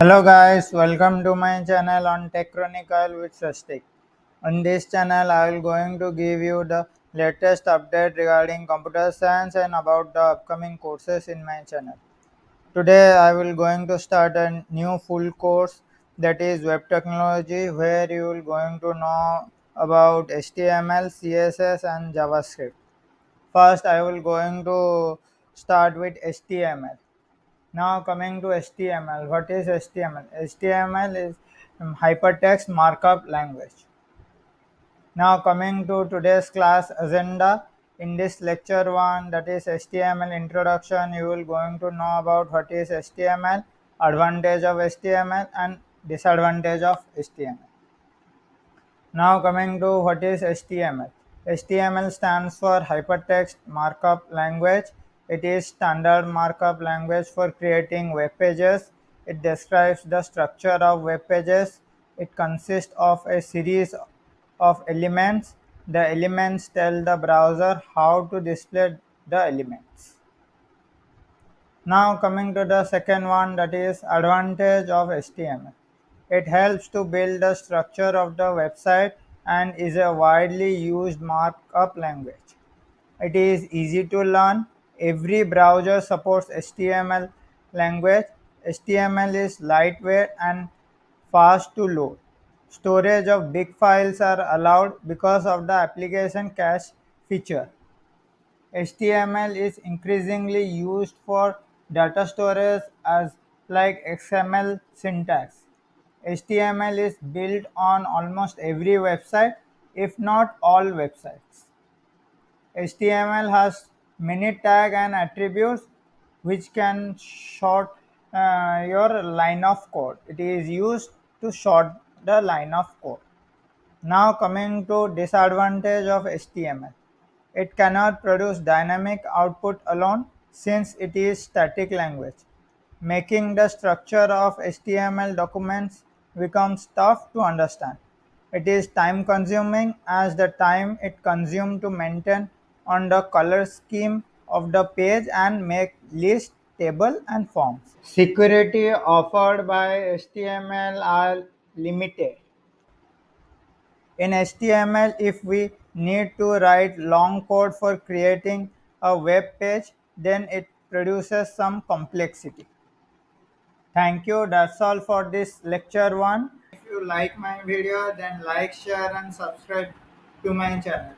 Hello guys, welcome to my channel on Tech Chronicle with Swastik. On this channel, I will going to give you the latest update regarding computer science and about the upcoming courses in my channel. Today, I will going to start a new full course that is web technology, where you will going to know about HTML, CSS, and JavaScript. First, I will going to start with HTML. Now coming to HTML, what is HTML? HTML is hypertext markup language. Now coming to today's class agenda, in this lecture 1, that is HTML introduction, you will going to know about what is HTML, advantage of HTML and disadvantage of HTML. Now coming to what is HTML. HTML stands for Hypertext Markup Language. It is standard markup language for creating web pages. It describes the structure of web pages. It consists of a series of elements. The elements tell the browser how to display the elements. Now coming to the second one, that is advantage of HTML. It helps to build the structure of the website and is a widely used markup language. It is easy to learn. Every browser supports HTML language. HTML is lightweight and fast to load. Storage of big files are allowed because of the application cache feature. HTML is increasingly used for data storage as like XML syntax. HTML is built on almost every website, if not all websites. HTML has many tags and attributes which can short your line of code. It is used to short the line of code. Now coming to disadvantage of HTML. It cannot produce dynamic output alone since it is static language, making the structure of HTML documents becomes tough to understand. It is time consuming as the time it consumes to maintain on the color scheme of the page and make list, table and forms. Security offered by HTML are limited. In HTML, if we need to write long code for creating a web page, then it produces some complexity. Thank you. That's all for this lecture 1. If you like my video, then like, share and subscribe to my channel.